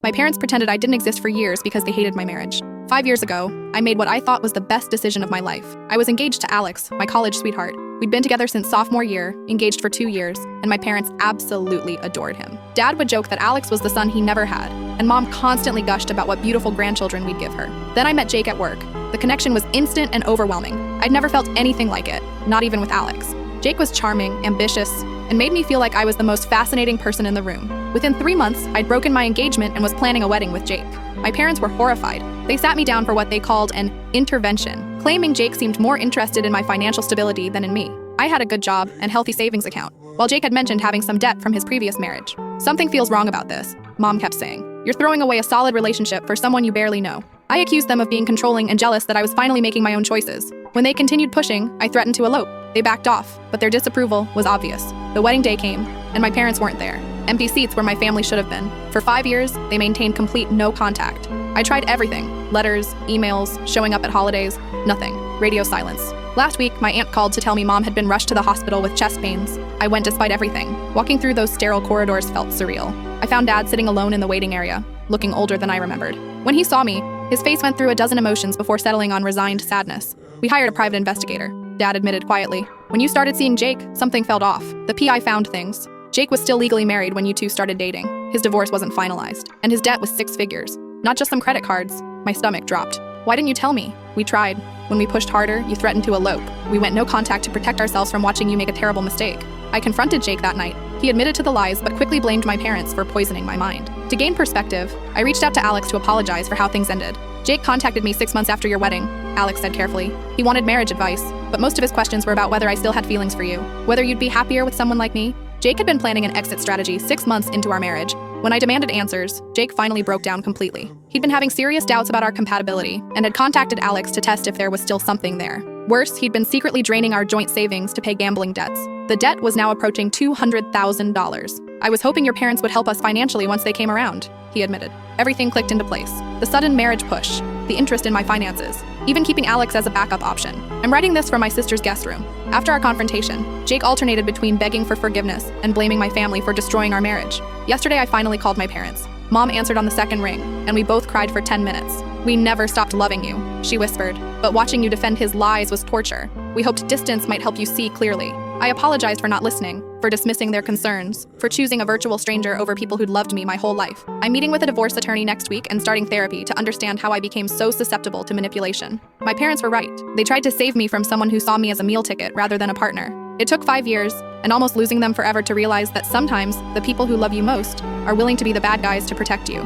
My parents pretended I didn't exist for years because they hated my marriage. 5 years ago, I made what I thought was the best decision of my life. I was engaged to Alex, my college sweetheart. We'd been together since sophomore year, engaged for 2 years, and my parents absolutely adored him. Dad would joke that Alex was the son he never had, and Mom constantly gushed about what beautiful grandchildren we'd give her. Then I met Jake at work. The connection was instant and overwhelming. I'd never felt anything like it, not even with Alex. Jake was charming, ambitious, and made me feel like I was the most fascinating person in the room. Within 3 months, I'd broken my engagement and was planning a wedding with Jake. My parents were horrified. They sat me down for what they called an intervention, claiming Jake seemed more interested in my financial stability than in me. I had a good job and healthy savings account, while Jake had mentioned having some debt from his previous marriage. Something feels wrong about this, Mom kept saying. You're throwing away a solid relationship for someone you barely know. I accused them of being controlling and jealous that I was finally making my own choices. When they continued pushing, I threatened to elope. They backed off, but their disapproval was obvious. The wedding day came, and my parents weren't there. Empty seats where my family should have been. For 5 years, they maintained complete no contact. I tried everything: letters, emails, showing up at holidays, nothing. Radio silence. Last week, my aunt called to tell me Mom had been rushed to the hospital with chest pains. I went despite everything. Walking through those sterile corridors felt surreal. I found Dad sitting alone in the waiting area, looking older than I remembered. When he saw me, his face went through a dozen emotions before settling on resigned sadness. We hired a private investigator, Dad admitted quietly. When you started seeing Jake, something felt off. The PI found things. Jake was still legally married when you two started dating. His divorce wasn't finalized, and his debt was 6 figures. Not just some credit cards. My stomach dropped. Why didn't you tell me? We tried. When we pushed harder, you threatened to elope. We went no contact to protect ourselves from watching you make a terrible mistake. I confronted Jake that night. He admitted to the lies, but quickly blamed my parents for poisoning my mind. To gain perspective, I reached out to Alex to apologize for how things ended. Jake contacted me 6 months after your wedding, Alex said carefully. He wanted marriage advice, but most of his questions were about whether I still had feelings for you, whether you'd be happier with someone like me. Jake had been planning an exit strategy 6 months into our marriage. When I demanded answers, Jake finally broke down completely. He'd been having serious doubts about our compatibility and had contacted Alex to test if there was still something there. Worse, he'd been secretly draining our joint savings to pay gambling debts. The debt was now approaching $200,000. I was hoping your parents would help us financially once they came around, he admitted. Everything clicked into place. The sudden marriage push, the interest in my finances, even keeping Alex as a backup option. I'm writing this from my sister's guest room. After our confrontation, Jake alternated between begging for forgiveness and blaming my family for destroying our marriage. Yesterday, I finally called my parents. Mom answered on the second ring, and we both cried for 10 minutes. We never stopped loving you, she whispered, but watching you defend his lies was torture. We hoped distance might help you see clearly. I apologized for not listening, for dismissing their concerns, for choosing a virtual stranger over people who'd loved me my whole life. I'm meeting with a divorce attorney next week and starting therapy to understand how I became so susceptible to manipulation. My parents were right. They tried to save me from someone who saw me as a meal ticket rather than a partner. It took 5 years, and almost losing them forever, to realize that sometimes the people who love you most are willing to be the bad guys to protect you.